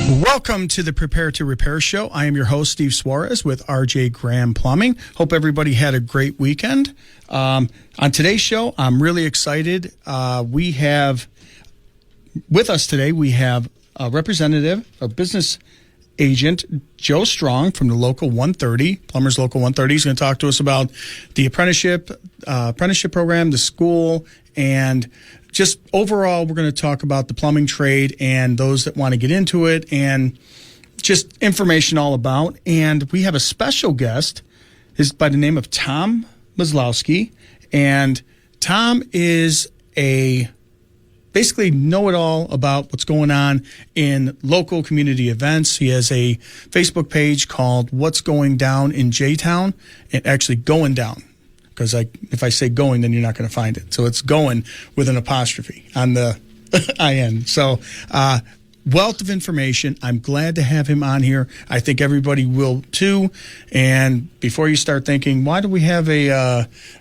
Welcome to the Prepare to Repair show. I am your host, Steve Suarez with RJ Graham Plumbing. Hope everybody had a great weekend. On today's show, I'm really excited. We have with us today, we have a representative, a business agent, Joe Strong from the Local 130, Plumbers Local 130. He's going to talk to us about the apprenticeship program, the school, and just overall, we're going to talk about the plumbing trade and those that want to get into it and just information all about. And we have a special guest, is by the name of Tom Maslowski. And Tom is a basically know-it-all about what's going on in local community events. He has a Facebook page called What's Going Down in Jtown, and actually Going Down. Because if I say going, then you're not going to find it. So it's going with an apostrophe on the IN. So wealth of information. I'm glad to have him on here. I think everybody will too. And before you start thinking, why do we have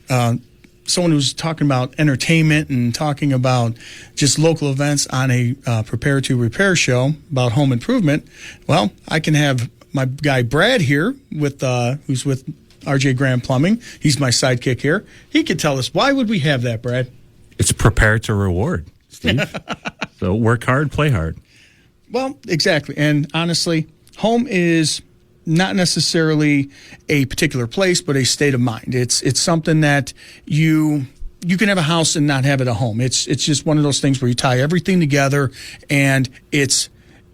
someone who's talking about entertainment and talking about just local events on a Prepare to Repair show about home improvement? Well, I can have my guy Brad here with who's with RJ Graham Plumbing. He's my sidekick here. He could tell us, why would we have that, Brad? It's prepare to reward, Steve. So work hard, play hard. Well, exactly. And honestly, home is not necessarily a particular place, but a state of mind. It's something that you can have a house and not have it a home. It's just one of those things where you tie everything together, and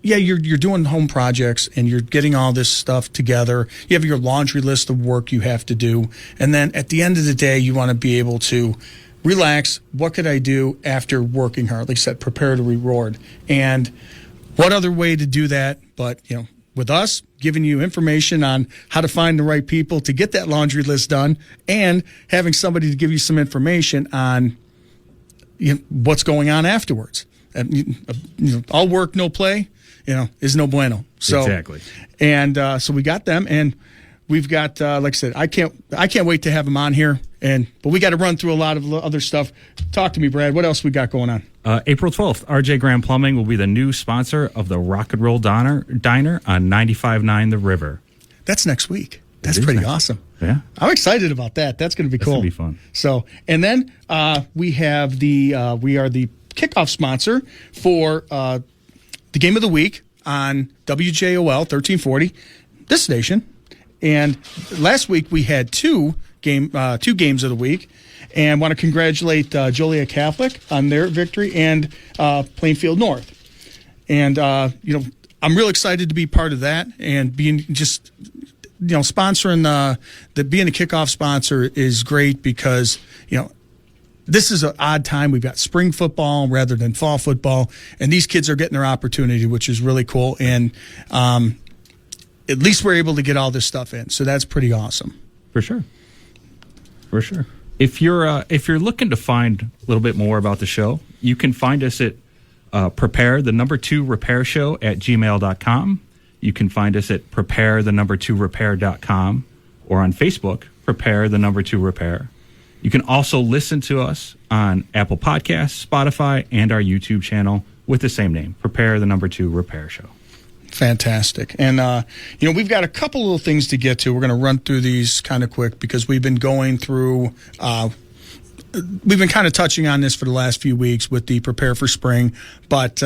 you're doing home projects and you're getting all this stuff together. You have your laundry list of work you have to do. And then at the end of the day, you want to be able to relax. What could I do after working hard? Like I said, prepare to reward. And what other way to do that? But, with us giving you information on how to find the right people to get that laundry list done, and having somebody to give you some information on what's going on afterwards. And, all work, no play. Is no bueno. So, exactly. And so we got them, and we've got, like I said, I can't wait to have them on here. But we got to run through a lot of other stuff. Talk to me, Brad. What else we got going on? April 12th, RJ Graham Plumbing will be the new sponsor of the Rock and Roll Diner on 95.9 The River. That's next week. That's pretty awesome. Yeah. I'm excited about that. That's going to be cool. That's going to be fun. So, and then we have we are the kickoff sponsor for the game of the week on WJOL 1340, this station. And last week we had two games of the week, and want to congratulate Joliet Catholic on their victory and Plainfield North. And I'm real excited to be part of that, and being just sponsoring being a kickoff sponsor is great because this is an odd time. We've got spring football rather than fall football, and these kids are getting their opportunity, which is really cool. And at least we're able to get all this stuff in, so that's pretty awesome. For sure. If you're looking to find a little bit more about the show, you can find us at prepare the number 2 repair show at gmail.com. You can find us at prepare the number 2 repair.com, or on Facebook, prepare the number 2 repair. You can also listen to us on Apple Podcasts, Spotify, and our YouTube channel with the same name, Prepare the Number 2 Repair Show. Fantastic. And, we've got a couple little things to get to. We're going to run through these kind of quick because we've been going through, we've been kind of touching on this for the last few weeks with the Prepare for Spring. But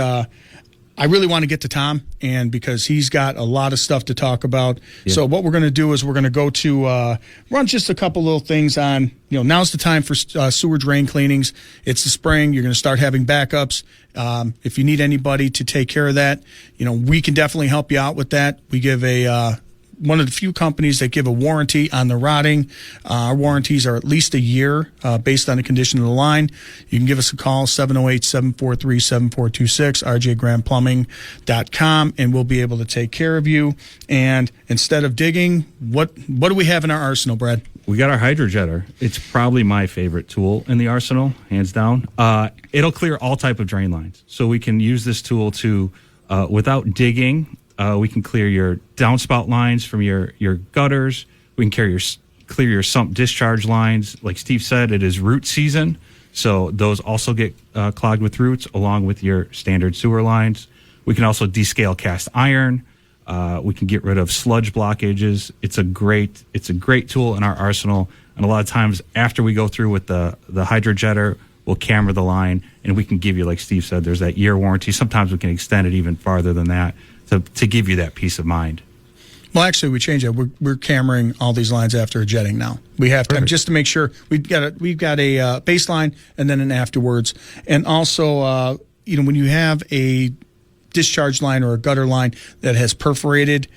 I really want to get to Tom, and because he's got a lot of stuff to talk about. Yeah. So what we're going to do is we're going to go to run just a couple little things on, now's the time for sewer drain cleanings. It's the spring. You're going to start having backups. If you need anybody to take care of that, we can definitely help you out with that. We give one of the few companies that give a warranty on the rotting. Our warranties are at least a year based on the condition of the line. You can give us a call, 708-743-7426, rjgrahamplumbing.com, and we'll be able to take care of you. And instead of digging, what do we have in our arsenal, Brad? We got our hydrojetter. It's probably my favorite tool in the arsenal, hands down. It'll clear all type of drain lines. So we can use this tool to, without digging, we can clear your downspout lines from your gutters. We can clear your sump discharge lines. Like Steve said, it is root season, so those also get clogged with roots along with your standard sewer lines. We can also descale cast iron. We can get rid of sludge blockages. It's a great tool in our arsenal. And a lot of times after we go through with the hydrojetter, we'll camera the line, and we can give you, like Steve said, there's that year warranty. Sometimes we can extend it even farther than that to give you that peace of mind. Well, actually, we changed it. We're cameraing all these lines after a jetting now. We have to, just to make sure we've got a baseline and then an afterwards. And also, when you have a discharge line or a gutter line that has perforated,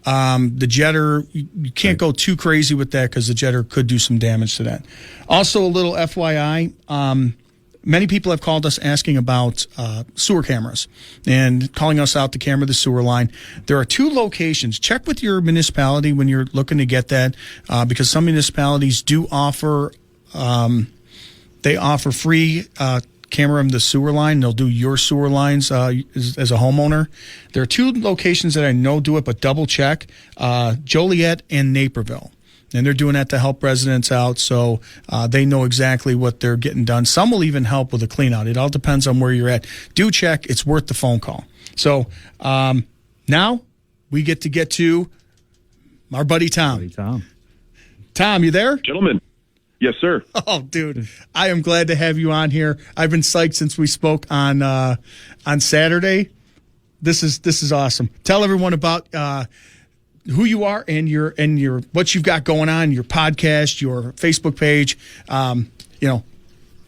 the jetter, you can't go too crazy with that because the jetter could do some damage to that. Also, a little FYI, many people have called us asking about sewer cameras and calling us out to camera the sewer line. There are 2 locations. Check with your municipality when you're looking to get that, because some municipalities do offer free camera the sewer line. They'll do your sewer lines as a homeowner. There are 2 locations that I know do it, but double check: Joliet and Naperville. And they're doing that to help residents out, so they know exactly what they're getting done. Some will even help with a clean out. It all depends on where you're at. Do check. It's worth the phone call. So now we get to our buddy Tom. Tom, you there? Gentlemen. Yes, sir. Oh, dude, I am glad to have you on here. I've been psyched since we spoke on Saturday. This is awesome. Tell everyone about who you are and your what you've got going on, your podcast, your Facebook page.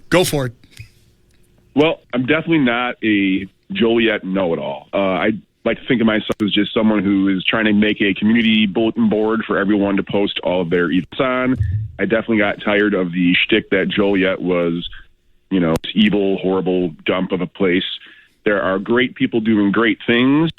Go for it. Well, I'm definitely not a Joliet know-it-all. I like to think of myself as just someone who is trying to make a community bulletin board for everyone to post all of their events on. I definitely got tired of the shtick that Joliet was, this evil, horrible dump of a place. There are great people doing great things,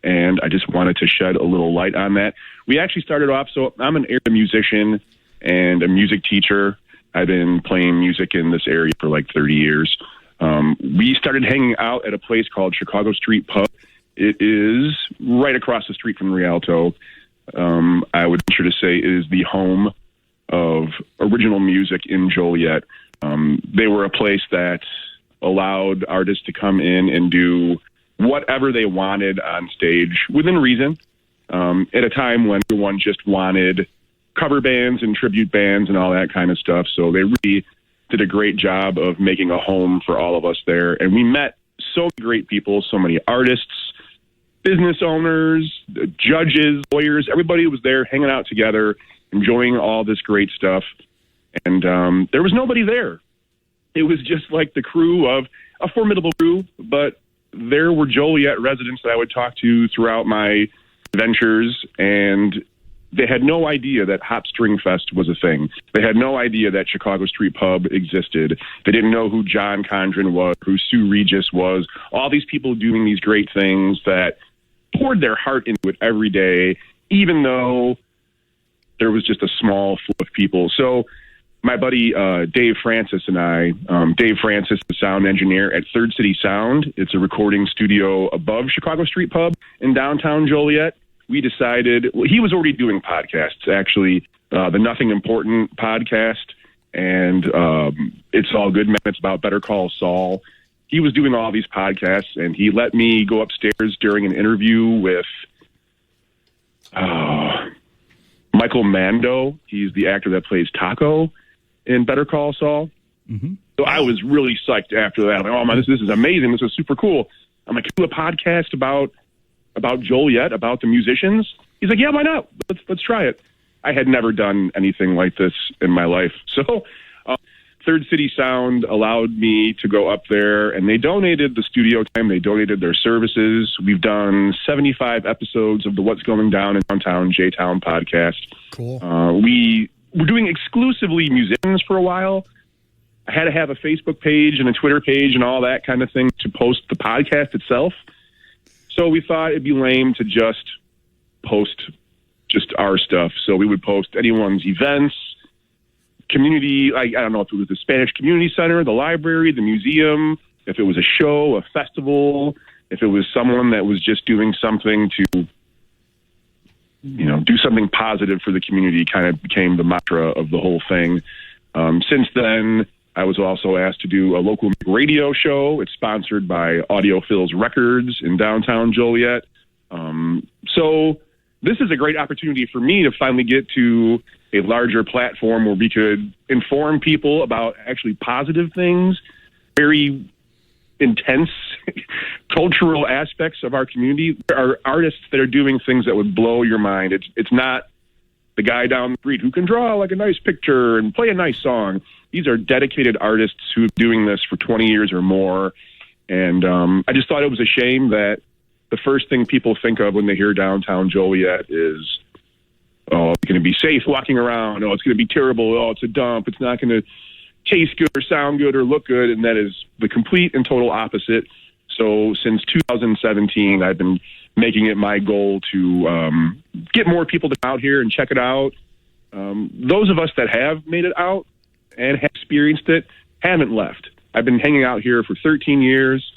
and I just wanted to shed a little light on that. We actually started off, so I'm an area musician and a music teacher. I've been playing music in this area for like 30 years. We started hanging out at a place called Chicago Street Pub. It is right across the street from Rialto. I would venture to say it is the home of original music in Joliet. They were a place that allowed artists to come in and do whatever they wanted on stage within reason, at a time when everyone just wanted cover bands and tribute bands and all that kind of stuff. So they really did a great job of making a home for all of us there. And we met so many great people, so many artists, business owners, judges, lawyers. Everybody was there hanging out together, enjoying all this great stuff. And there was nobody there. It was just like the crew of a formidable crew, but there were Joliet residents that I would talk to throughout my ventures, and they had no idea that Hop String Fest was a thing. They had no idea that Chicago Street Pub existed. They didn't know who John Condren was, who Sue Regis was, all these people doing these great things that poured their heart into it every day, even though there was just a small flow of people. So my buddy Dave Francis and I, Dave Francis, the sound engineer at Third City Sound. It's a recording studio above Chicago Street Pub in downtown Joliet. We decided, he was already doing podcasts, actually, the Nothing Important podcast, and It's All Good Men. It's about Better Call Saul. He was doing all these podcasts, and he let me go upstairs during an interview with Michael Mando. He's the actor that plays Taco in Better Call Saul. Mm-hmm. So I was really psyched after that. I'm like, oh man, this is amazing. This is super cool. I'm like, do a podcast about Joliet, about the musicians. He's like, yeah, why not? Let's try it. I had never done anything like this in my life. So Third City Sound allowed me to go up there, and they donated the studio time. They donated their services. We've done 75 episodes of the What's Going Down in Downtown Jtown podcast. Cool. We were doing exclusively musicians for a while. I had to have a Facebook page and a Twitter page and all that kind of thing to post the podcast itself. So we thought it'd be lame to just post just our stuff. So we would post anyone's events, community, I don't know if it was the Spanish Community Center, the library, the museum, if it was a show, a festival, if it was someone that was just doing something to, do something positive for the community, kind of became the mantra of the whole thing. Since then, I was also asked to do a local radio show. It's sponsored by Audiophils Records in downtown Joliet. So this is a great opportunity for me to finally get to a larger platform where we could inform people about actually positive things, very intense cultural aspects of our community. There are artists that are doing things that would blow your mind. It's not the guy down the street who can draw like a nice picture and play a nice song. These are dedicated artists who have been doing this for 20 years or more. And I just thought it was a shame that the first thing people think of when they hear downtown Joliet is, oh, it's going to be safe walking around. Oh, it's going to be terrible. Oh, it's a dump. It's not going to taste good or sound good or look good. And that is the complete and total opposite. So since 2017, I've been making it my goal to get more people to come out here and check it out. Those of us that have made it out and have experienced it haven't left. I've been hanging out here for 13 years.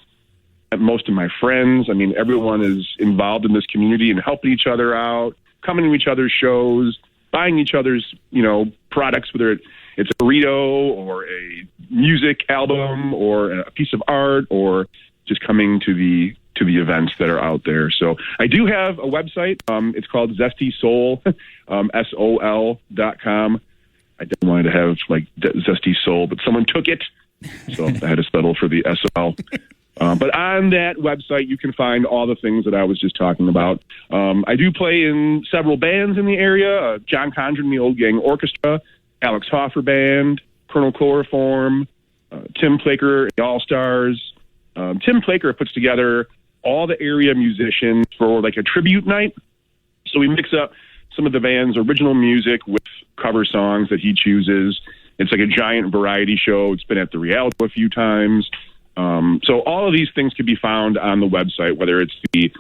Most of my friends, I mean, everyone is involved in this community and helping each other out, coming to each other's shows, buying each other's, products, whether it's a burrito or a music album or a piece of art or just coming to the events that are out there. So I do have a website. It's called Zesty Soul, SOL.com. I didn't want to have like Zesty Soul, but someone took it. So I had to settle for the SOL. But on that website, you can find all the things that I was just talking about. I do play in several bands in the area. John Condren and the Old Gang Orchestra, Alex Hoffer Band, Colonel Chloroform, Tim Plaker, the All-Stars. Tim Plaker puts together all the area musicians for like a tribute night. So we mix up some of the band's original music with cover songs that he chooses. It's like a giant variety show. It's been at the Rialto a few times. So all of these things can be found on the website, whether it's the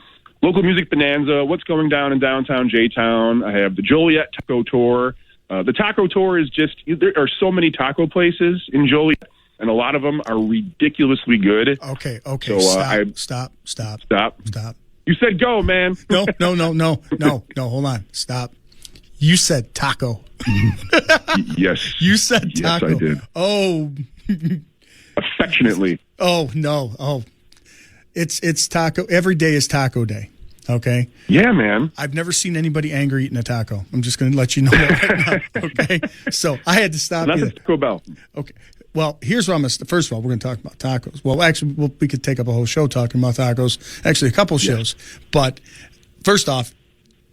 local music bonanza, what's going down in downtown Jtown. I have the Joliet Taco Tour. The Taco Tour is just, there are so many taco places in Joliet, and a lot of them are ridiculously good. Okay. So, Stop. You said go, man. No. Hold on. Stop. You said taco. Yes. You said taco. Yes, I did. Oh. Affectionately. Oh, no. Oh. It's taco. Every day is taco day. Okay? Yeah, man. I've never seen anybody angry eating a taco. I'm just going to let you know that right now. Okay? So I had to stop you. Nothing Taco Bell. Okay. Well, here's what I'm going to... First of all, we're going to talk about tacos. Well, actually, we could take up a whole show talking about tacos. Actually, a couple shows. But first off,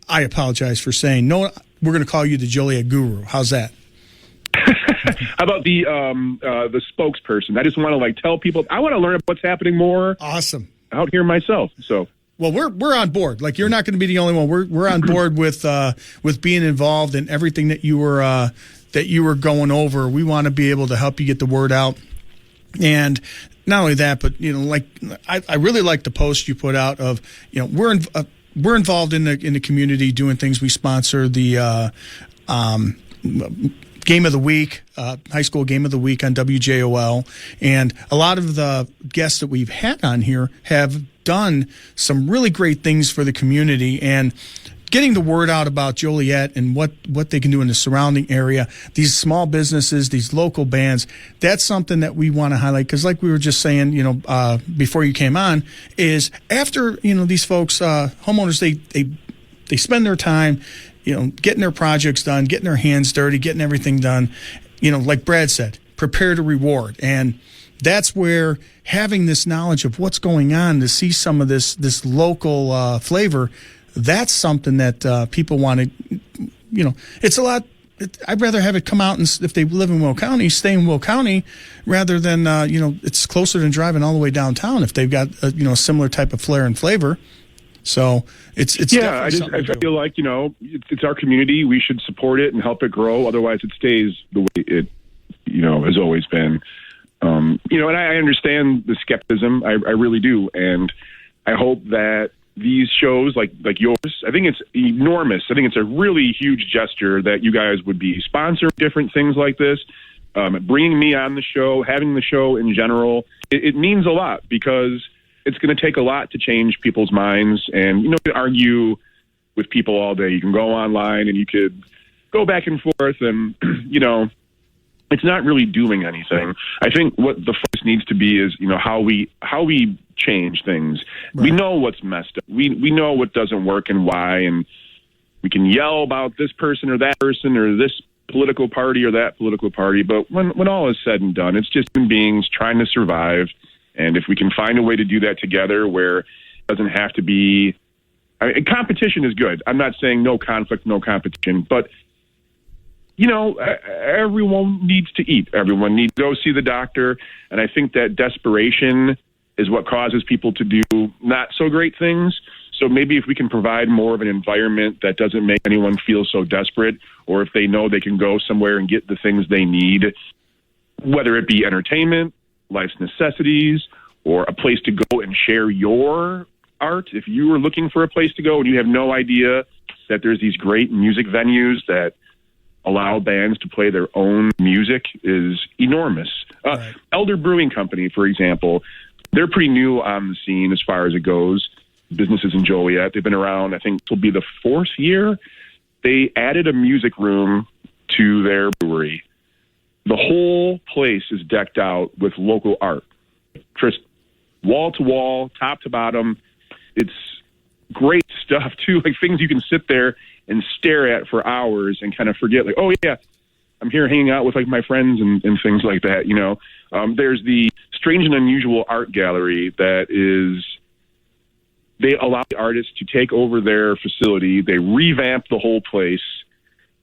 I apologize for saying, no, we're going to call you the Joliet Guru. How's that? How about the spokesperson? I just want to tell people, I want to learn what's happening more. Awesome. Out here myself. So... Well, we're on board. Like, you're not going to be the only one. We're on board with being involved in everything that you were going over. We want to be able to help you get the word out, and not only that, but I really like the post you put out of we're involved in the community doing things. We sponsor the Game of the Week, high school Game of the Week on WJOL, and a lot of the guests that we've had on here have done some really great things for the community and getting the word out about Joliet and what they can do in the surrounding area. These small businesses, these local bands, that's something that we want to highlight because, like we were just saying, before you came on, is after these folks, homeowners, they spend their time, getting their projects done, getting their hands dirty, getting everything done. Like Brad said, prepare to reward. And that's where having this knowledge of what's going on, to see some of this local flavor, that's something that people want to, it's a lot. I'd rather have it come out, and if they live in Will County, stay in Will County, rather than, it's closer than driving all the way downtown if they've got, a similar type of flair and flavor. So it's yeah. I feel like it's our community. We should support it and help it grow. Otherwise, it stays the way it has always been. And I understand the skepticism. I really do, and I hope that these shows like yours, I think it's enormous. I think it's a really huge gesture that you guys would be sponsoring different things like this, bringing me on the show, having the show in general. It means a lot because it's going to take a lot to change people's minds. And, you can argue with people all day. You can go online and you could go back and forth and, it's not really doing anything. I think what the focus needs to be is, how we change things. Right. We know what's messed up. We know what doesn't work and why, and we can yell about this person or that person or this political party or that political party. But when all is said and done, it's just human beings trying to survive. And if we can find a way to do that together where it doesn't have to be, competition is good. I'm not saying no conflict, no competition, but everyone needs to eat. Everyone needs to go see the doctor. And I think that desperation is what causes people to do not so great things. So maybe if we can provide more of an environment that doesn't make anyone feel so desperate, or if they know they can go somewhere and get the things they need, whether it be entertainment, life's necessities, or a place to go and share your art. If you were looking for a place to go and you have no idea that there's these great music venues that allow bands to play their own music, is enormous. Right. Elder Brewing Company, for example, they're pretty new on the scene as far as it goes. Businesses in Joliet. They've been around, I think this will be the 4th year. They added a music room to their brewery. The whole place is decked out with local art. Just wall to wall, top to bottom. It's great stuff, too. Like things you can sit there and stare at for hours and kind of forget, like, oh, yeah, I'm here hanging out with like my friends and things like that, There's the Strange and Unusual Art Gallery that is... They allow the artists to take over their facility. They revamp the whole place.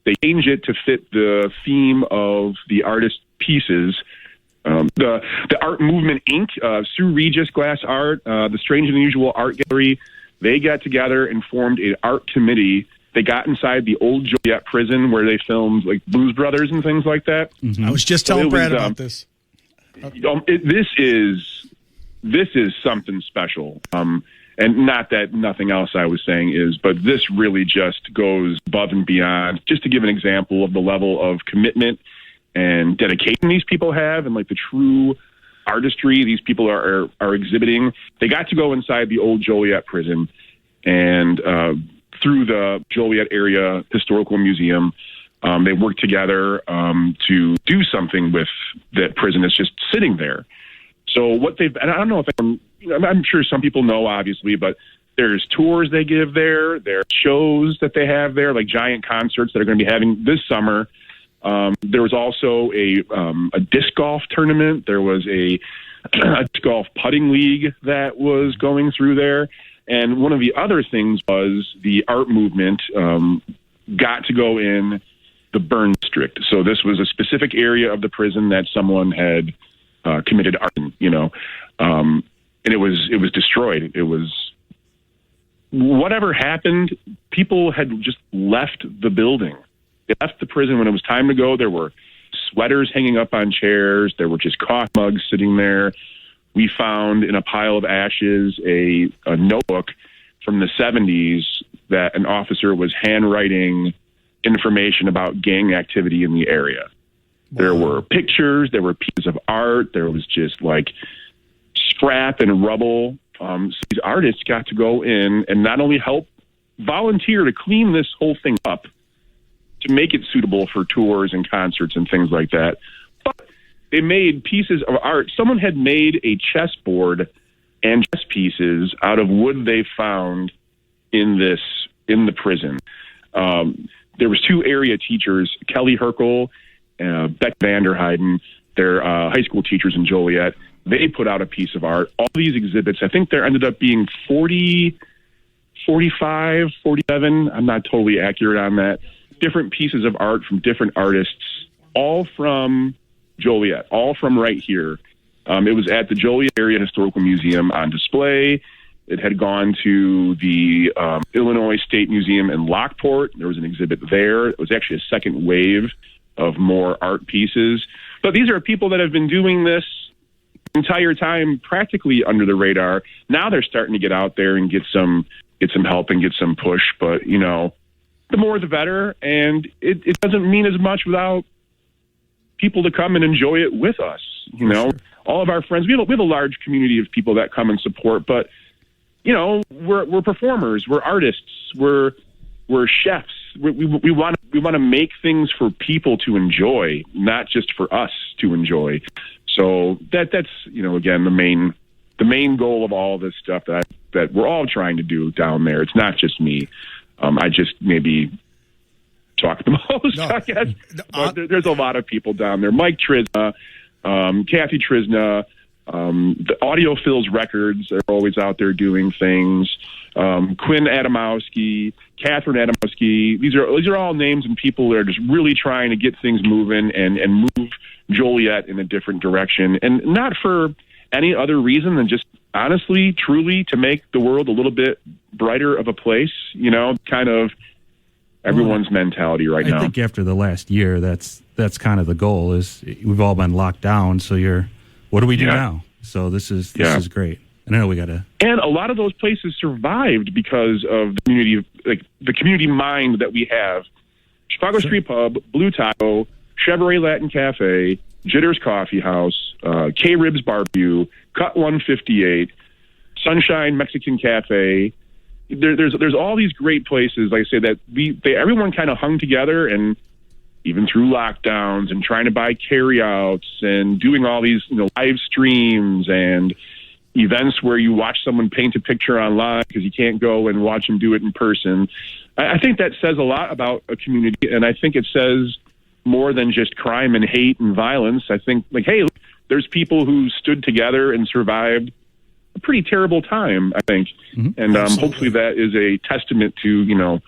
They change it to fit the theme of the artist's pieces. The Art Movement Inc., Sue Regis Glass Art, the Strange and Unusual Art Gallery, they got together and formed an art committee. They got inside the old Joliet prison where they filmed like Blues Brothers and things like that. Mm-hmm. I was just telling Brad about this. This is something special. And not that nothing else I was saying is, but this really just goes above and beyond. Just to give an example of the level of commitment and dedication these people have, and like the true artistry these people are exhibiting. They got to go inside the old Joliet prison and through the Joliet Area Historical Museum. They worked together to do something with that prison that's just sitting there. So what they've, and I don't know if I'm sure some people know, obviously, but there's tours they give there. There are shows that they have there, like giant concerts that are going to be having this summer. There was also a disc golf tournament. There was a disc golf putting league that was going through there. And one of the other things was the art movement got to go in the burn district. So this was a specific area of the prison that someone had committed arson, and it was destroyed. It was whatever happened. People had just left the building. They left the prison when it was time to go. There were sweaters hanging up on chairs. There were just coffee mugs sitting there. We found in a pile of ashes a notebook from the 70s that an officer was handwriting information about gang activity in the area. Wow. There were pictures, there were pieces of art, there was just like scrap and rubble. So these artists got to go in and not only help volunteer to clean this whole thing up, to make it suitable for tours and concerts and things like that, but they made pieces of art. Someone had made a chessboard and chess pieces out of wood they found in the prison. There was two area teachers, Kelly Herkel, Beck Vanderheiden. They're high school teachers in Joliet. They put out a piece of art. All these exhibits, I think there ended up being 40, 45, 47. I'm not totally accurate on that. Different pieces of art from different artists, all from Joliet, all from right here. It was at the Joliet Area Historical Museum on display. It had gone to the Illinois State Museum in Lockport. There was an exhibit there. It was actually a second wave of more art pieces. But these are people that have been doing this the entire time practically under the radar. Now they're starting to get out there and get some help and get some push. But, the more the better. And it doesn't mean as much without people to come and enjoy it with us. Sure. All of our friends, we have a large community of people that come and support, but we're performers, we're artists, we're chefs. we want to make things for people to enjoy, not just for us to enjoy. So that's again the main goal of all this stuff that we're all trying to do down there. It's not just me. I just maybe talk the most, no. I guess. But there's a lot of people down there. Mike Trizna, Kathy Trizna, the Audiophils Records are always out there doing things. Quinn Adamowski, Catherine Adamowski. These are all names and people that are just really trying to get things moving and move Joliet in a different direction, and not for any other reason than just honestly, truly to make the world a little bit brighter of a place. Kind of everyone's mentality right now. I think after the last year, that's kind of the goal. Is we've all been locked down, so what do we do now? So this is great. And I know we got to. And a lot of those places survived because of the community, like the community mind that we have. Chicago Street Pub, Blue Taco, Chevrolet Latin Cafe, Jitters Coffee House, K-Ribs Barbecue, Cut 158, Sunshine Mexican Cafe. There's all these great places, like I say, that everyone kind of hung together, and even through lockdowns and trying to buy carryouts and doing all these live streams and events where you watch someone paint a picture online because you can't go and watch them do it in person. I think that says a lot about a community, and I think it says more than just crime and hate and violence. I think, hey, there's people who stood together and survived a pretty terrible time, I think. Mm-hmm. And hopefully that is a testament to,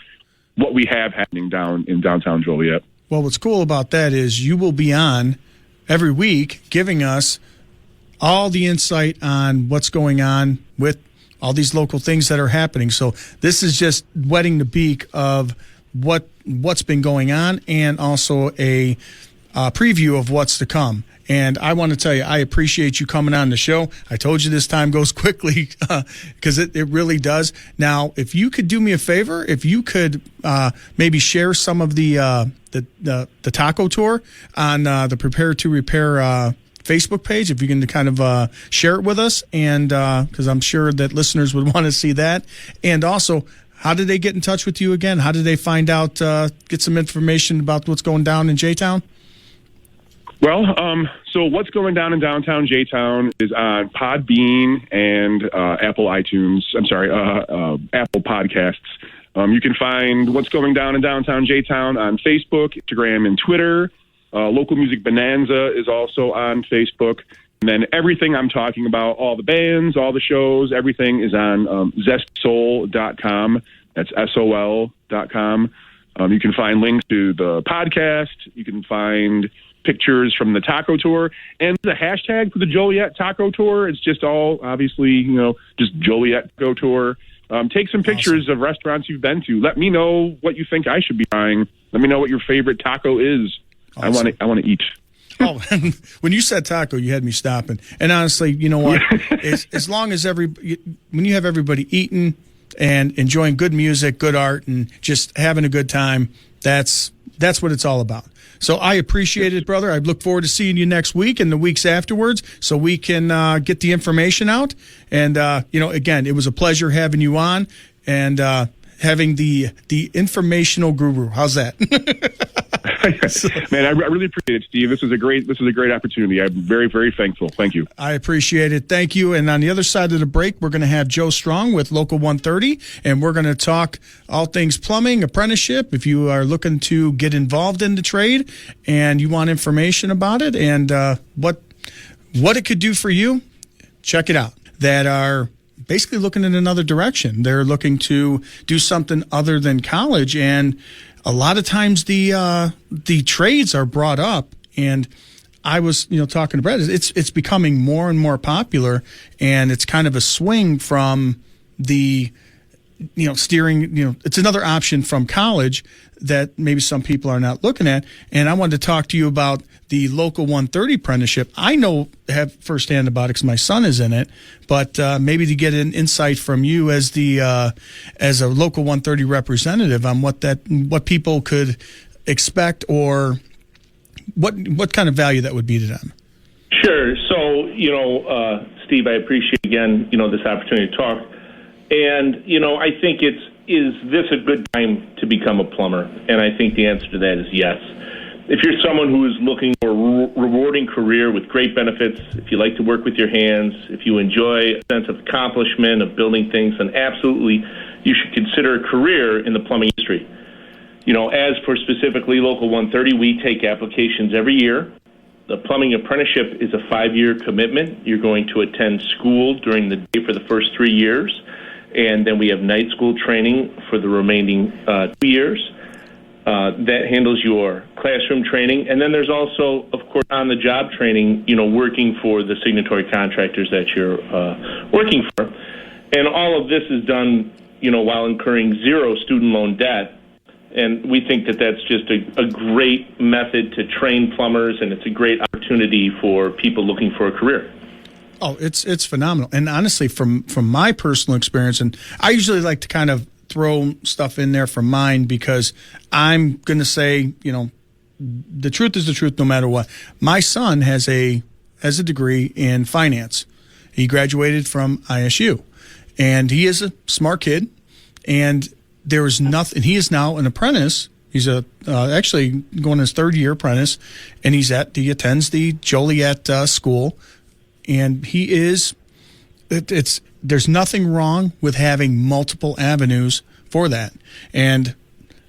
what we have happening down in downtown Joliet. Well, what's cool about that is you will be on every week giving us all the insight on what's going on with all these local things that are happening. So this is just whetting the beak of what's been going on, and also a preview of what's to come. And I want to tell you, I appreciate you coming on the show. I told you this time goes quickly because it really does. Now, if you could do me a favor, if you could maybe share some of the taco tour on the Prepare to Repair Facebook page, if you can kind of share it with us, and because I'm sure that listeners would want to see that. And also, how did they get in touch with you again? How did they find out, get some information about what's going down in Jtown? Well, so what's going down in downtown Jtown is on Podbean and Apple Podcasts. You can find what's going down in downtown Jtown on Facebook, Instagram, and Twitter. Local Music Bonanza is also on Facebook. And then everything I'm talking about, all the bands, all the shows, everything is on zestsoul.com. That's SOL.com. You can find links to the podcast. You can find pictures from the taco tour, and the hashtag for the Joliet Taco Tour. It's just all, obviously, just Joliet Taco Tour. Take some pictures of restaurants you've been to. Let me know what you think I should be trying. Let me know what your favorite taco is. Awesome. I want to eat. Oh, when you said taco, you had me stopping. And honestly, you know what? As long as when you have everybody eating and enjoying good music, good art, and just having a good time, that's what it's all about. So I appreciate it, brother. I look forward to seeing you next week and the weeks afterwards, so we can get the information out. And again, it was a pleasure having you on and having the informational guru. How's that? Man, I really appreciate it, Steve. This is a great opportunity. I'm very, very thankful. Thank you. I appreciate it. Thank you. And on the other side of the break, we're going to have Joe Strong with Local 130, and we're going to talk all things plumbing, apprenticeship. If you are looking to get involved in the trade and you want information about it and what it could do for you, check it out. That are basically looking in another direction. They're looking to do something other than college, and a lot of times the trades are brought up, and I was talking to Brad. It's becoming more and more popular, and it's kind of a swing from the steering. It's another option from college that maybe some people are not looking at. And I wanted to talk to you about the Local 130 apprenticeship. I have firsthand about it because my son is in it, but maybe to get an insight from you as a Local 130 representative on what people could expect, or what kind of value that would be to them. Sure. So, Steve, I appreciate again, this opportunity to talk. And, I think is this a good time to become a plumber? And I think the answer to that is yes. If you're someone who is looking for a rewarding career with great benefits, if you like to work with your hands, if you enjoy a sense of accomplishment of building things, then absolutely you should consider a career in the plumbing industry. As for specifically Local 130, we take applications every year. The plumbing apprenticeship is a 5-year commitment. You're going to attend school during the day for the first 3 years, and then we have night school training for the remaining 2 years. That handles your classroom training. And then there's also, of course, on-the-job training, working for the signatory contractors that you're working for. And all of this is done, while incurring zero student loan debt. And we think that that's just a great method to train plumbers, and it's a great opportunity for people looking for a career. Oh, it's phenomenal. And honestly, from my personal experience, and I usually like to kind of throw stuff in there from mine because I'm going to say, the truth is the truth no matter what. My son has a degree in finance. He graduated from ISU, and he is a smart kid, and there is nothing. He is now an apprentice. He's actually going his 3rd year apprentice, and he attends the Joliet school, and he is. There's nothing wrong with having multiple avenues for that, and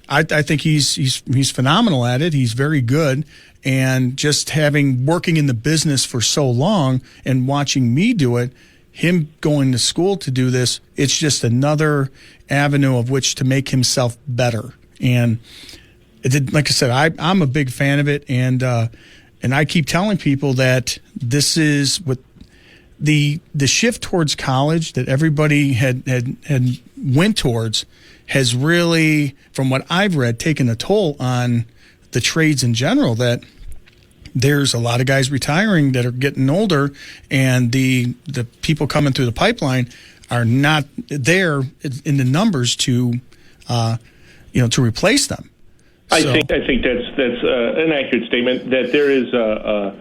I think he's phenomenal at it. He's very good, and just working in the business for so long and watching me do it. Him going to school to do this, it's just another avenue of which to make himself better. And like I said, I'm a big fan of it, and I keep telling people that this is what the shift towards college that everybody had went towards has really, from what I've read, taken a toll on the trades in general. That there's a lot of guys retiring that are getting older, and the people coming through the pipeline are not there in the numbers to to replace them. I think that's an accurate statement. That there is a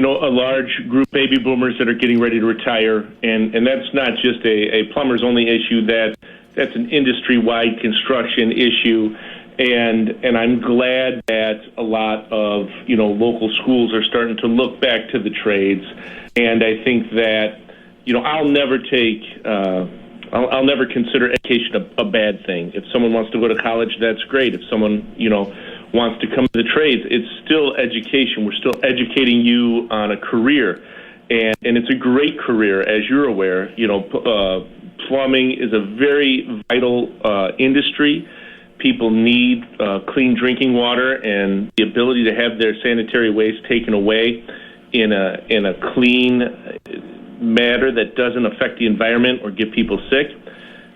large group of baby boomers that are getting ready to retire, and that's not just a plumbers only issue. That's an industry wide construction issue. And I'm glad that a lot of local schools are starting to look back to the trades, and I think that I'll never consider education a bad thing. If someone wants to go to college, that's great. If someone wants to come to the trades, it's still education. We're still educating you on a career, and it's a great career, as you're aware. Plumbing is a very vital industry. People need clean drinking water, and the ability to have their sanitary waste taken away in a clean manner that doesn't affect the environment or get people sick.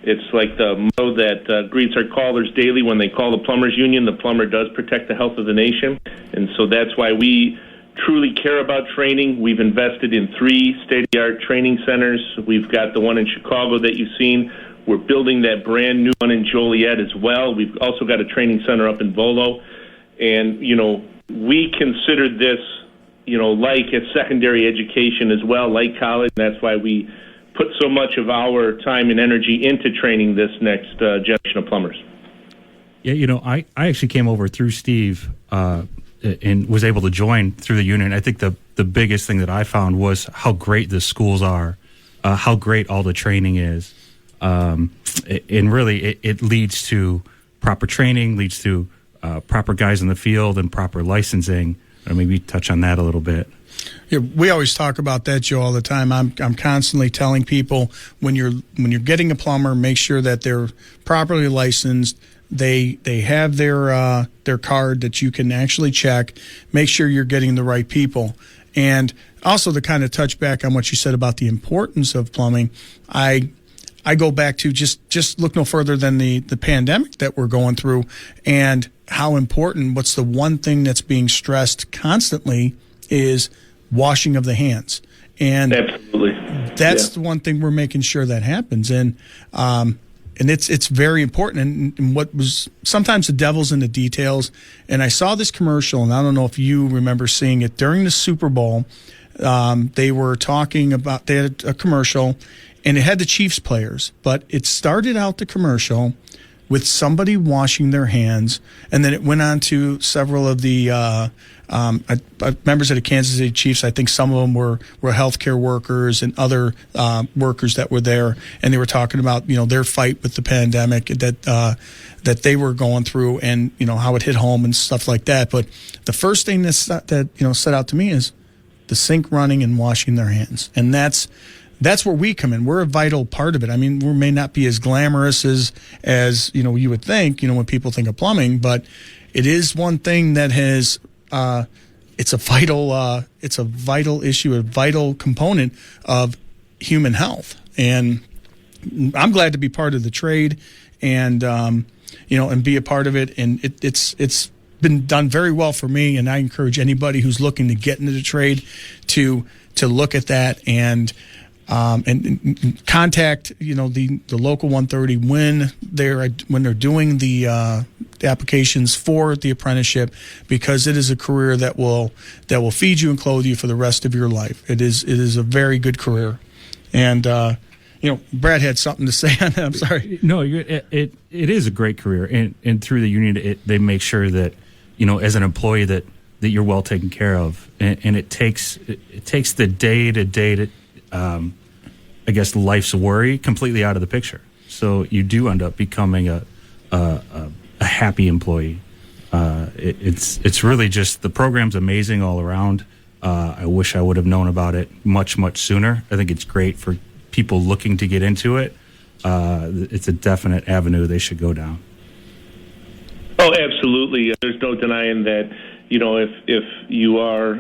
It's like the motto that greets our callers daily when they call the Plumbers Union. The plumber does protect the health of the nation, and so that's why we truly care about training. We've invested in 3 state-of-the-art training centers. We've got the one in Chicago that you've seen. We're building that brand new one in Joliet as well. We've also got a training center up in Volo. And, we consider this, like a secondary education as well, like college. That's why we put so much of our time and energy into training this next generation of plumbers. Yeah, I actually came over through Steve and was able to join through the union. I think the biggest thing that I found was how great the schools are, how great all the training is. And really, it leads to proper training, leads to proper guys in the field and proper licensing. Maybe touch on that a little bit. Yeah, we always talk about that, Joe, all the time. I'm constantly telling people when you're getting a plumber, make sure that they're properly licensed. They have their card that you can actually check. Make sure you're getting the right people. And also to kind of touch back on what you said about the importance of plumbing, I go back to just look no further than the pandemic that we're going through, and how important, what's the one thing that's being stressed constantly is washing of the hands. And absolutely, that's the one thing we're making sure that happens. And it's very important. And what was sometimes the devil's in the details. And I saw this commercial, and I don't know if you remember seeing it during the Super Bowl. They were talking about, they had a commercial, and it had the Chiefs players, but it started out the commercial with somebody washing their hands, and then it went on to several of the members of the Kansas City Chiefs. I think some of them were healthcare workers and other workers that were there, and they were talking about their fight with the pandemic that they were going through, and how it hit home and stuff like that. But the first thing that stood out to me is the sink running and washing their hands, and that's where we come in. We're a vital part of it. I mean, we may not be as glamorous as you would think, when people think of plumbing, but it is one thing that has it's a vital issue, a vital component of human health. And I'm glad to be part of the trade and and be a part of it. And it's been done very well for me, and I encourage anybody who's looking to get into the trade to look at that and contact the local 130 when they're doing the applications for the apprenticeship, because it is a career that will feed you and clothe you for the rest of your life. It is a very good career, and Brad had something to say on that. I'm sorry. No, it is a great career, and through the union, they make sure that as an employee that you're well taken care of, and it takes the day to day I guess life's worry completely out of the picture. So you do end up becoming a happy employee. It's really just, the program's amazing all around. I wish I would have known about it much sooner. I think it's great for people looking to get into it. It's a definite avenue they should go down. Oh, absolutely. There's no denying that. If you are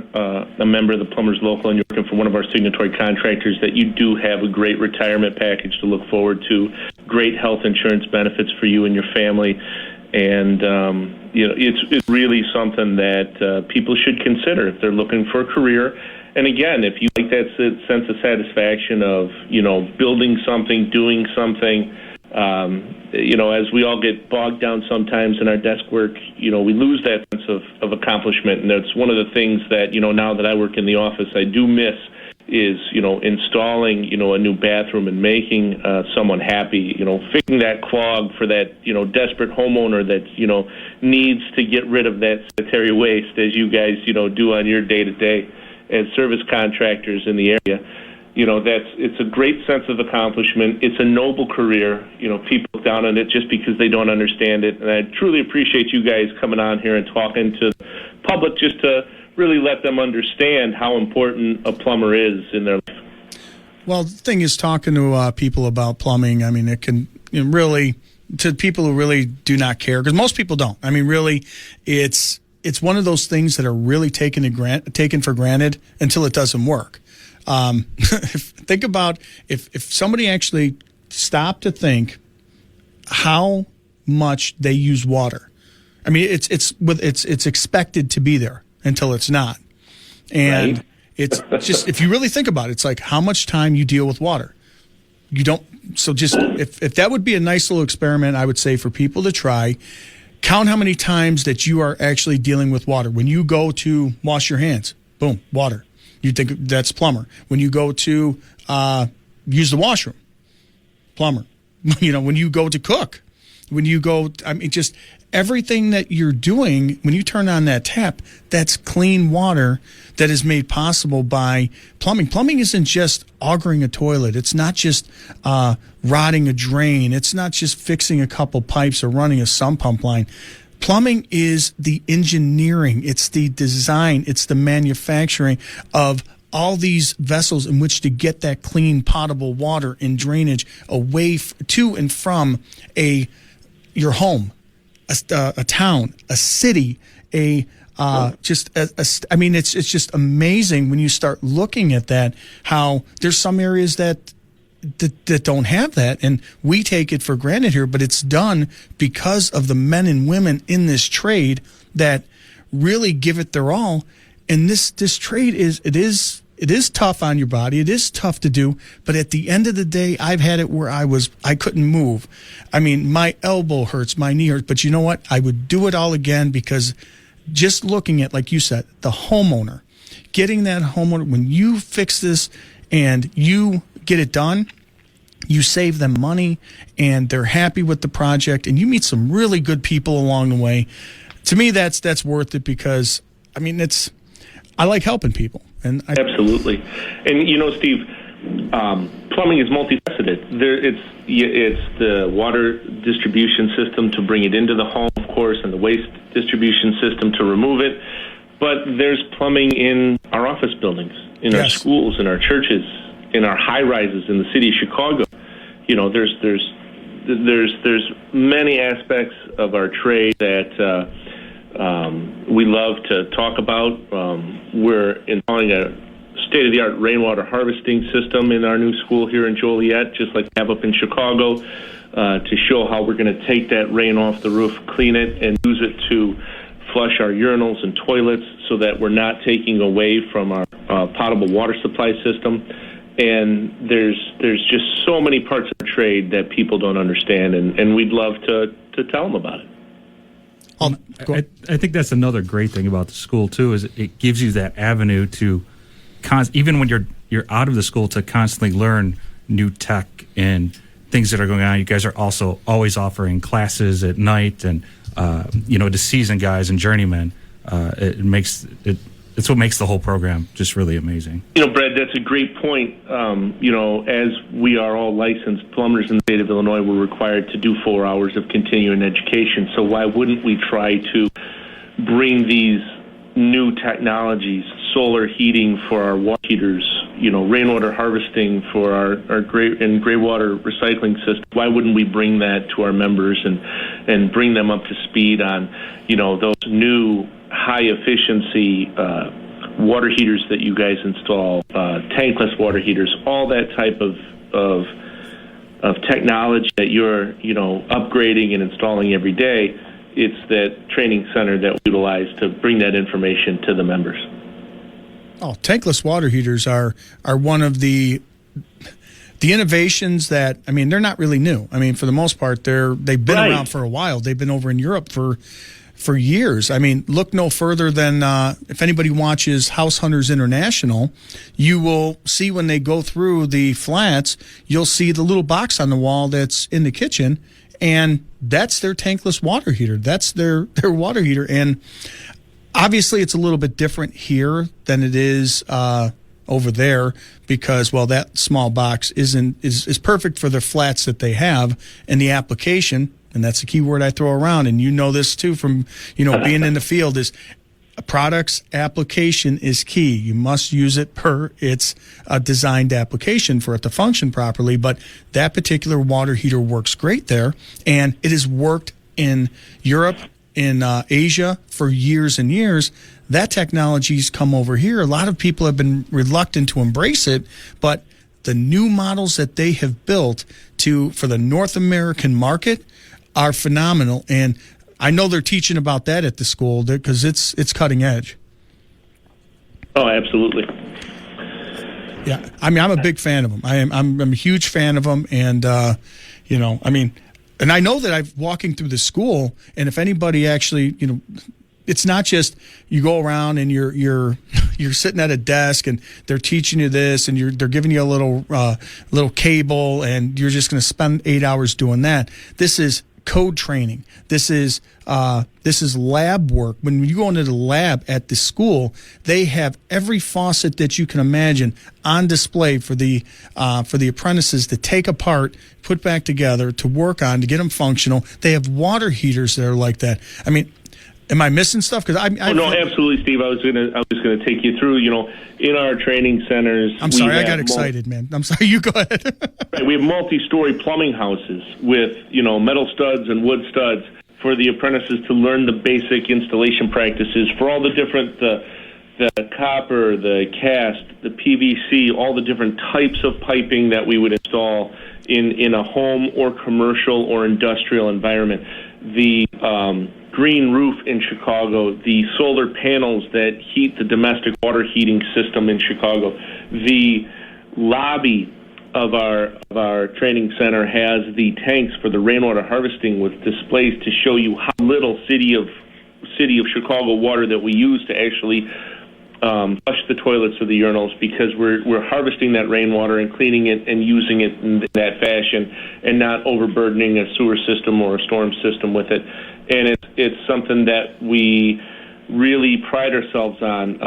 a member of the Plumbers Local and you're working for one of our signatory contractors, that you do have a great retirement package to look forward to, great health insurance benefits for you and your family, and it's really something that people should consider if they're looking for a career. And again, if you like that sense of satisfaction of building something, doing something. As we all get bogged down sometimes in our desk work, we lose that sense of accomplishment. And that's one of the things that, now that I work in the office, I do miss is, installing, a new bathroom and making someone happy, fixing that clog for that, desperate homeowner that, needs to get rid of that sanitary waste, as you guys, do on your day-to-day as service contractors in the area. It's a great sense of accomplishment. It's a noble career. People look down on it just because they don't understand it. And I truly appreciate you guys coming on here and talking to the public just to really let them understand how important a plumber is in their life. Well, the thing is, talking to people about plumbing, I mean, it can really, to people who really do not care, because most people don't. I mean, really, it's one of those things that are really taken for granted until it doesn't work. Think about if somebody actually stopped to think how much they use water. I mean, it's expected to be there until it's not, and right. It's just, if you really think about it, it's like how much time you deal with water. You don't. So just if that would be a nice little experiment, I would say for people to try. Count how many times that you are actually dealing with water. When you go to wash your hands, boom, water. You think that's plumber. When you go to use the washroom, plumber. When you go to cook, just everything that you're doing, when you turn on that tap, that's clean water that is made possible by plumbing. Plumbing isn't just augering a toilet. It's not just rotting a drain. It's not just fixing a couple pipes or running a sump pump line. Plumbing is the engineering, it's the design, it's the manufacturing of all these vessels in which to get that clean, potable water and drainage away to and from your home, a town, a city, I mean, it's just amazing when you start looking at that, how there's some areas that don't have that, and we take it for granted here, but it's done because of the men and women in this trade that really give it their all. And this trade is tough on your body. It is tough to do, but at the end of the day, I've had it where I couldn't move. I mean, my elbow hurts, my knee hurts, but you know what? I would do it all again, because just looking at, like you said, the homeowner, getting that homeowner, when you fix this and you get it done, you save them money, and they're happy with the project, and you meet some really good people along the way. To me, that's worth it because, I mean, I like helping people. Absolutely. And, Steve, plumbing is multifaceted. It's the water distribution system to bring it into the home, of course, and the waste distribution system to remove it. But there's plumbing in our office buildings, in our schools, in our churches, in our high rises in the city of Chicago. There's many aspects of our trade that we love to talk about. We're installing a state-of-the-art rainwater harvesting system in our new school here in Joliet, just like we have up in Chicago, to show how we're going to take that rain off the roof, clean it, and use it to flush our urinals and toilets so that we're not taking away from our potable water supply system. And there's just so many parts of the trade that people don't understand, and we'd love to tell them about it. I think that's another great thing about the school too, is it gives you that avenue to even when you're out of the school, to constantly learn new tech and things that are going on. You guys are also always offering classes at night, and to seasoned guys and journeymen. It's what makes the whole program just really amazing. Brad, that's a great point. As we are all licensed plumbers in the state of Illinois, we're required to do 4 hours of continuing education. So why wouldn't we try to bring these new technologies, solar heating for our water heaters, rainwater harvesting for our gray water recycling system? Why wouldn't we bring that to our members and bring them up to speed on, those new high efficiency water heaters that you guys install, tankless water heaters, all that type of technology that you're upgrading and installing every day. It's that training center that we utilize to bring that information to the members. Oh, tankless water heaters are one of the innovations that, I mean, they're not really new. I mean, for the most part, they've been around for a while. They've been over in Europe for years. I mean, look no further than if anybody watches House Hunters International, you will see when they go through the flats, you'll see the little box on the wall that's in the kitchen, and that's their tankless water heater. That's their water heater. And obviously it's a little bit different here than it is over there because, well, that small box is perfect for the flats that they have, and the application, and that's the key word I throw around, and you know this too from being in the field, is a product's application is key. You must use it per its designed application for it to function properly. But that particular water heater works great there, and it has worked in Europe, in Asia for years and years. That technology's come over here. A lot of people have been reluctant to embrace it, but the new models that they have built for the North American market are phenomenal, and I know they're teaching about that at the school because it's cutting edge. Oh, absolutely. Yeah, I mean, I'm a big fan of them. I'm a huge fan of them, and I mean, and I know that I'm walking through the school, and if anybody actually, it's not just you go around and you're sitting at a desk and they're teaching you this, and they're giving you a little cable, and you're just going to spend 8 hours doing that. This is code training. This is lab work. When you go into the lab at the school, they have every faucet that you can imagine on display for the apprentices to take apart, put back together, to work on, to get them functional. They have water heaters that are like that. I mean, am I missing stuff? Because no, absolutely, Steve. I was gonna take you through. In our training centers. I'm sorry, I got excited, man. I'm sorry. You go ahead. Right, we have multi-story plumbing houses with metal studs and wood studs for the apprentices to learn the basic installation practices for all the different the copper, the cast, the PVC, all the different types of piping that we would install in a home or commercial or industrial environment. The green roof in Chicago, the solar panels that heat the domestic water heating system in Chicago. The lobby of our training center has the tanks for the rainwater harvesting with displays to show you how little city of Chicago water that we use to actually flush the toilets or the urinals, because we're harvesting that rainwater and cleaning it and using it in that fashion, and not overburdening a sewer system or a storm system with it. And it's something that we really pride ourselves on.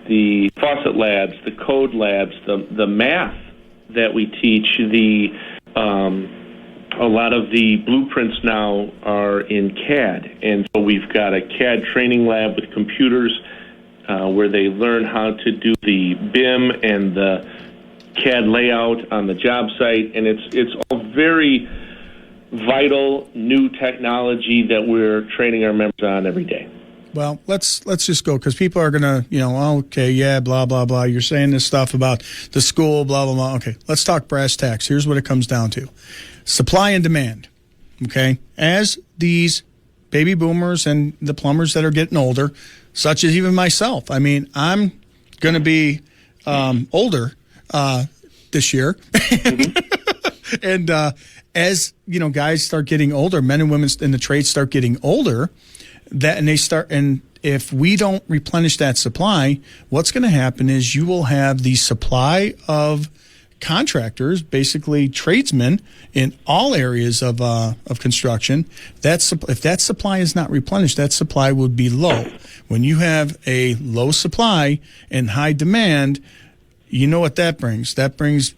The faucet labs, the code labs, the math that we teach, a lot of the blueprints now are in CAD, and so we've got a CAD training lab with computers where they learn how to do the BIM and the CAD layout on the job site, and it's all very vital new technology that we're training our members on every day. Well, let's just go, because people are going to, okay, yeah, blah, blah, blah. You're saying this stuff about the school, blah, blah, blah. Okay, let's talk brass tacks. Here's what it comes down to. Supply and demand, okay? As these baby boomers and the plumbers that are getting older, such as even myself. I mean, I'm going to be older this year. Mm-hmm. And as, guys start getting older, men and women in the trade start getting older, and if we don't replenish that supply, what's going to happen is you will have the supply of contractors, basically tradesmen in all areas of construction. If that supply is not replenished, that supply would be low. When you have a low supply and high demand, you know what that brings? That brings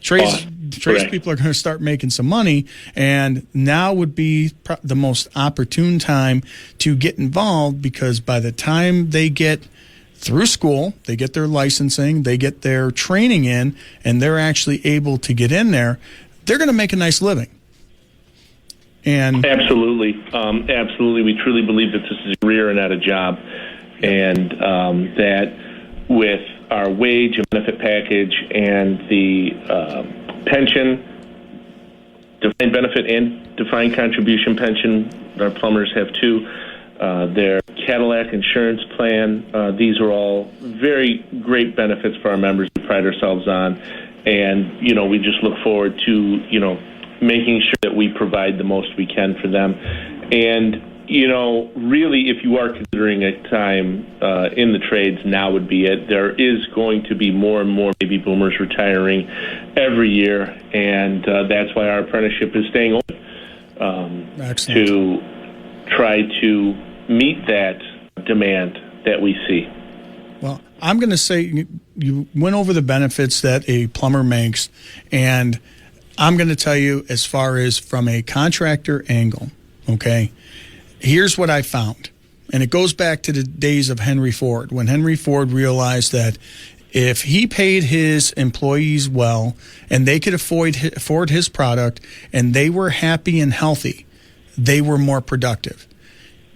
tradespeople are going to start making some money, and now would be the most opportune time to get involved, because by the time they get through school, they get their licensing, they get their training in, and they're actually able to get in there, they're going to make a nice living. And absolutely. We truly believe that this is a career and not a job, and that with our wage and benefit package and the pension, defined benefit and defined contribution pension, our plumbers have too, their Cadillac insurance plan, these are all very great benefits for our members we pride ourselves on. And, we just look forward to, making sure that we provide the most we can for them. And, really, if you are considering a time in the trades, now would be it. There is going to be more and more baby boomers retiring every year, and that's why our apprenticeship is staying open to try to meet that demand that we see. Well, I'm going to say you went over the benefits that a plumber makes, and I'm going to tell you, as far as from a contractor angle, okay, here's what I found. And it goes back to the days of Henry Ford, when Henry Ford realized that if he paid his employees well and they could afford his product and they were happy and healthy, they were more productive.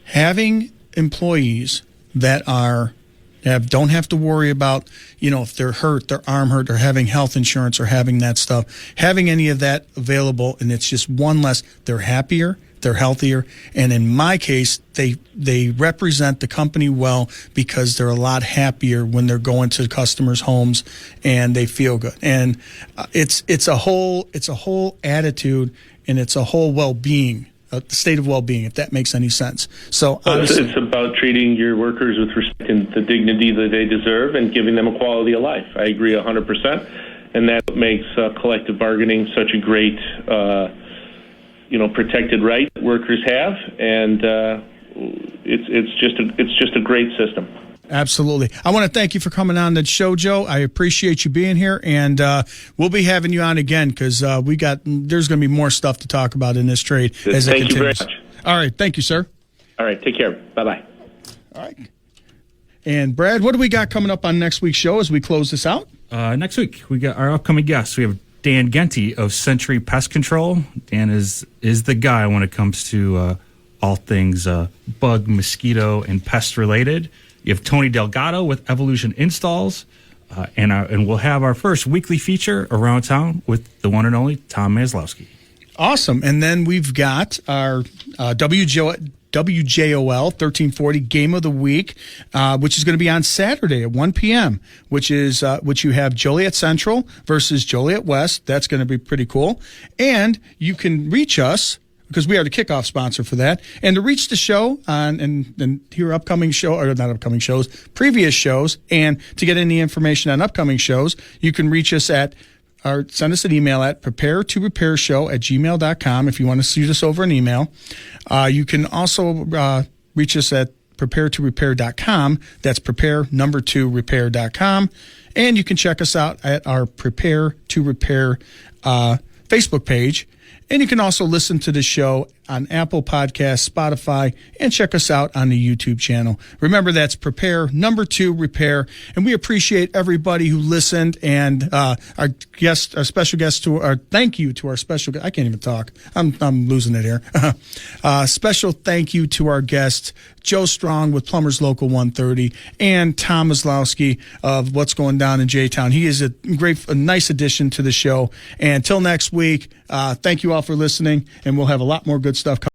Having employees that don't have to worry about, if they're hurt, their arm hurt, or having health insurance or having that stuff, having any of that available, and it's just one less, they're happier, they're healthier, and in my case, they represent the company well, because they're a lot happier when they're going to customers' homes and they feel good. And it's a whole attitude, and it's a whole well-being. The state of well-being, if that makes any sense. So honestly, it's about treating your workers with respect and the dignity that they deserve, and giving them a quality of life. I agree 100%, and that makes collective bargaining such a great, protected right that workers have, and it's just a great system. Absolutely. I want to thank you for coming on the show, Joe. I appreciate you being here, and we'll be having you on again, because there's going to be more stuff to talk about in this trade as it continues. Thank you very much. All right. Thank you, sir. All right. Take care. Bye-bye. All right. And Brad, what do we got coming up on next week's show as we close this out? Next week, we got our upcoming guests. We have Dan Genty of Century Pest Control. Dan is the guy when it comes to all things bug, mosquito, and pest related. You have Tony Delgado with Evolution Installs, and we'll have our first weekly feature around town with the one and only Tom Maslowski. Awesome. And then we've got our WJOL 1340 Game of the Week, which is going to be on Saturday at 1 p.m., which you have Joliet Central versus Joliet West. That's going to be pretty cool. And you can reach us, because we are the kickoff sponsor for that. And to reach the show and hear upcoming show, or not upcoming shows, previous shows, and to get any information on upcoming shows, you can reach us at or send us an email at preparetorepairshow@gmail.com if you want to shoot us over an email. You can also reach us at preparetorrepair.com. That's prepare2repair.com. And you can check us out at our Prepare to Repair Facebook page. And you can also listen to the show on Apple Podcasts, Spotify, and check us out on the YouTube channel. Remember, that's Prepare2Repair. And we appreciate everybody who listened, and our special guest thank you to our special guest. I can't even talk. I'm losing it here. Special thank you to our guest, Joe Strong with Plumbers Local 130, and Tom Maslowski of What's Going Down in Jtown. He is a nice addition to the show. And until next week, thank you all for listening, and we'll have a lot more good stuff coming.